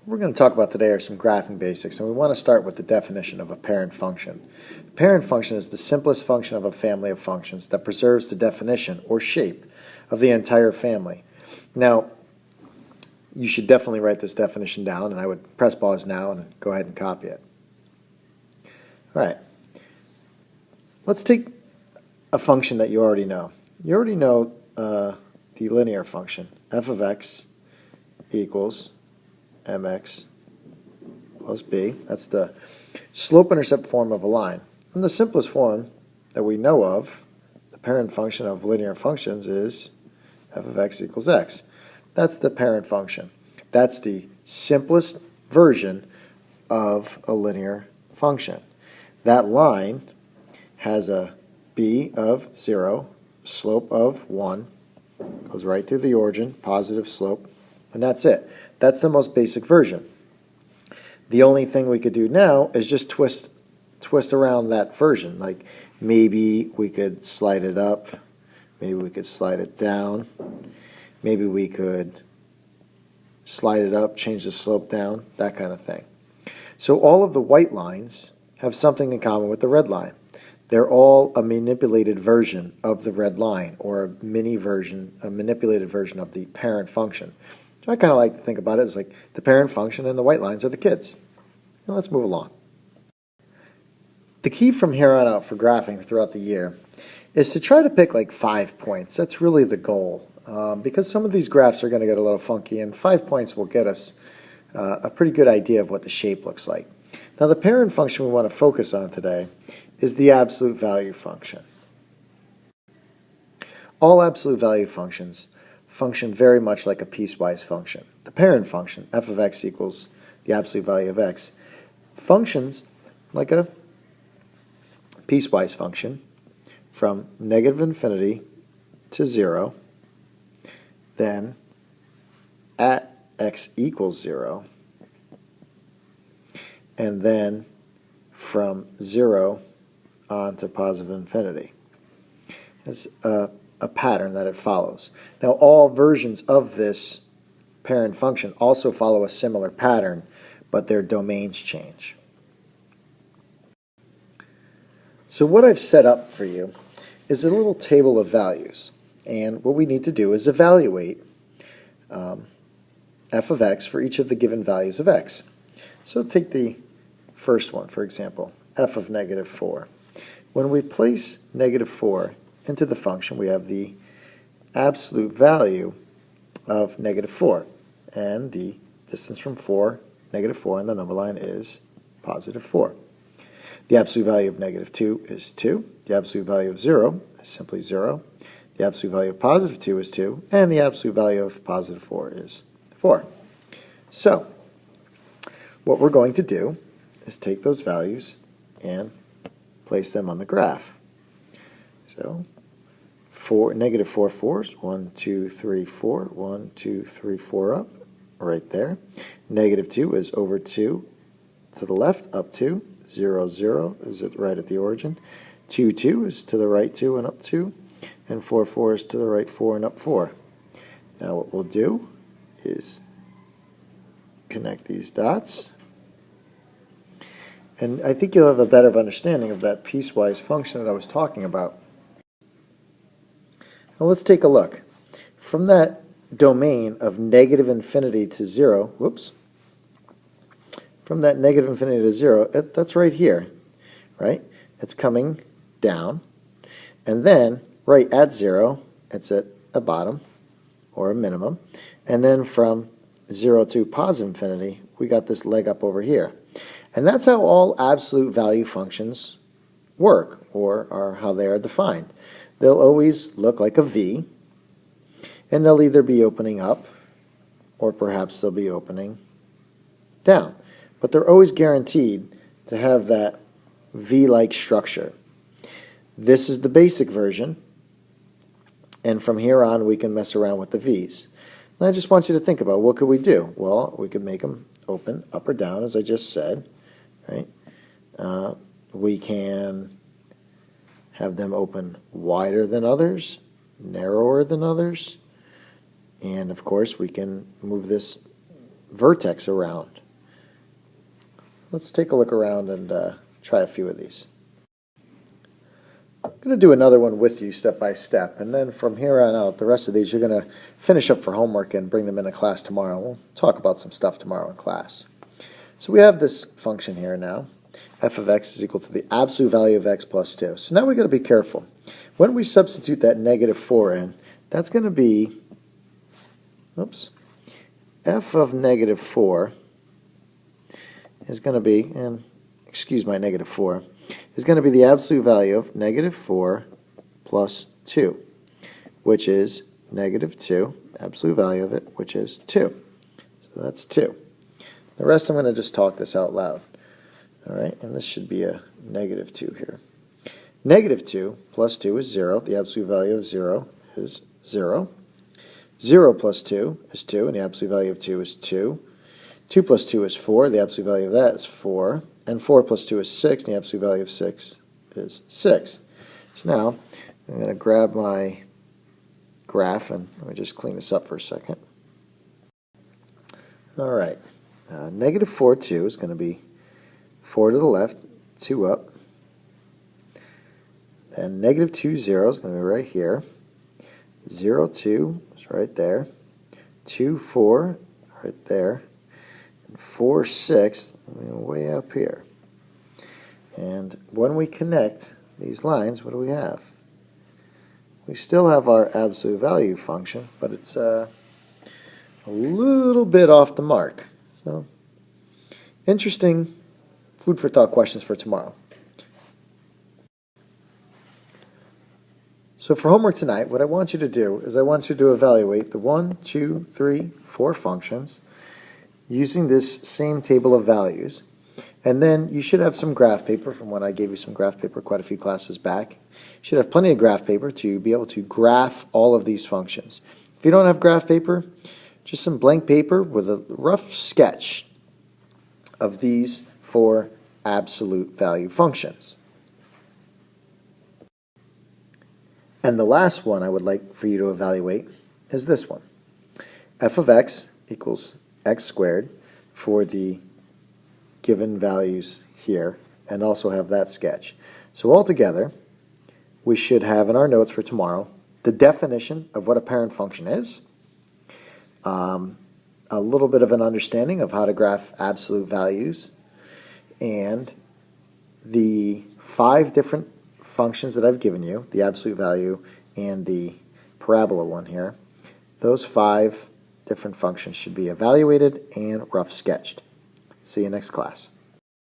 What we're going to talk about today are some graphing basics, and we want to start with the definition of a parent function. The parent function is the simplest function of a family of functions that preserves the definition or shape of the entire family. Now, you should definitely write this definition down, and I would press pause now and go ahead and copy it. All right. Let's take a function that you already know. You already know the linear function, f of x equals mx plus b. That's the slope-intercept form of a line. And the simplest form that we know of, the parent function of linear functions, is f of x equals x. That's the parent function. That's the simplest version of a linear function. That line has a b of 0, slope of 1, goes right through the origin, positive slope, and that's it. That's the most basic version. The only thing we could do now is just twist around that version. Like maybe we could slide it up, maybe we could slide it down, maybe we could slide it up, change the slope down, that kind of thing. So all of the white lines have something in common with the red line. They're all a manipulated version of the red line, or a manipulated version of the parent function. So I kind of like to think about it as like the parent function and the white lines are the kids. Now let's move along. The key from here on out for graphing throughout the year is to try to pick like 5 points. That's really the goal, because some of these graphs are going to get a little funky, and 5 points will get us a pretty good idea of what the shape looks like. Now the parent function we want to focus on today is the absolute value function. All absolute value functions function very much like a piecewise function. The parent function, f of x equals the absolute value of x, functions like a piecewise function from negative infinity to 0, then at x equals 0, and then from 0 on to positive infinity. It's a pattern that it follows. Now all versions of this parent function also follow a similar pattern, but their domains change. So what I've set up for you is a little table of values, and what we need to do is evaluate f of x for each of the given values of x. So take the first one, for example, f of negative 4. When we place negative 4 into the function, we have the absolute value of negative 4, and the distance from negative 4 on the number line is positive 4. The absolute value of negative 2 is 2. The absolute value of 0 is simply 0. The absolute value of positive 2 is 2. And the absolute value of positive 4 is 4. So, what we're going to do is take those values and place them on the graph. So, negative 4 fours, 1, 2, 3, 4, 1, 2, 3, 4 up, right there. Negative 2 is over 2 to the left, up 2. 0, 0 is right at the origin. 2, 2 is to the right 2 and up 2. And 4, 4 is to the right 4 and up 4. Now what we'll do is connect these dots. And I think you'll have a better understanding of that piecewise function that I was talking about. Now let's take a look. From that domain of negative infinity to 0, from that negative infinity to 0, that's right here, right? It's coming down, and then right at 0, it's at a bottom, or a minimum, and then from 0 to positive infinity, we got this leg up over here. And that's how all absolute value functions work, or are how they are defined. They'll always look like a V, and they'll either be opening up, or perhaps they'll be opening down. But they're always guaranteed to have that V-like structure. This is the basic version, and from here on we can mess around with the V's. And I just want you to think about, what could we do? Well, we could make them open up or down, as I just said, right? We can have them open wider than others, narrower than others, and of course we can move this vertex around. Let's take a look around and try a few of these. I'm going to do another one with you step by step, and then from here on out, the rest of these you're going to finish up for homework and bring them into class tomorrow. We'll talk about some stuff tomorrow in class. So we have this function here now. F of x is equal to the absolute value of x plus 2. So now we've got to be careful. When we substitute that negative 4 in, that's going to be, f of negative 4 is going to be, and excuse my negative 4, is going to be the absolute value of negative 4 plus 2, which is negative 2, absolute value of it, which is 2. So that's 2. The rest I'm going to just talk this out loud. All right, and this should be a negative 2 here. Negative 2 plus 2 is 0. The absolute value of 0 is 0. 0 plus 2 is 2, and the absolute value of 2 is 2. 2 plus 2 is 4. The absolute value of that is 4. And 4 plus 2 is 6, and the absolute value of 6 is 6. So now, I'm going to grab my graph, and let me just clean this up for a second. All right, negative 4, 2 is going to be 4 to the left, 2 up. And negative 2, 0 is going to be right here. 0, 2 is right there. 2, 4, right there. 4, 6, way up here. And when we connect these lines, what do we have? We still have our absolute value function, but it's a little bit off the mark. So, interesting food for thought questions for tomorrow. So for homework tonight, what I want you to do is I want you to evaluate the 1, 2, 3, 4 functions using this same table of values. And then you should have some graph paper from when I gave you some graph paper quite a few classes back. You should have plenty of graph paper to be able to graph all of these functions. If you don't have graph paper, just some blank paper with a rough sketch of these 4 absolute value functions. And the last one I would like for you to evaluate is this one. F of x equals x squared for the given values here, and also have that sketch. So altogether, we should have in our notes for tomorrow the definition of what a parent function is, a little bit of an understanding of how to graph absolute values, and the 5 different functions that I've given you, the absolute value and the parabola one here. Those 5 different functions should be evaluated and rough sketched. See you next class.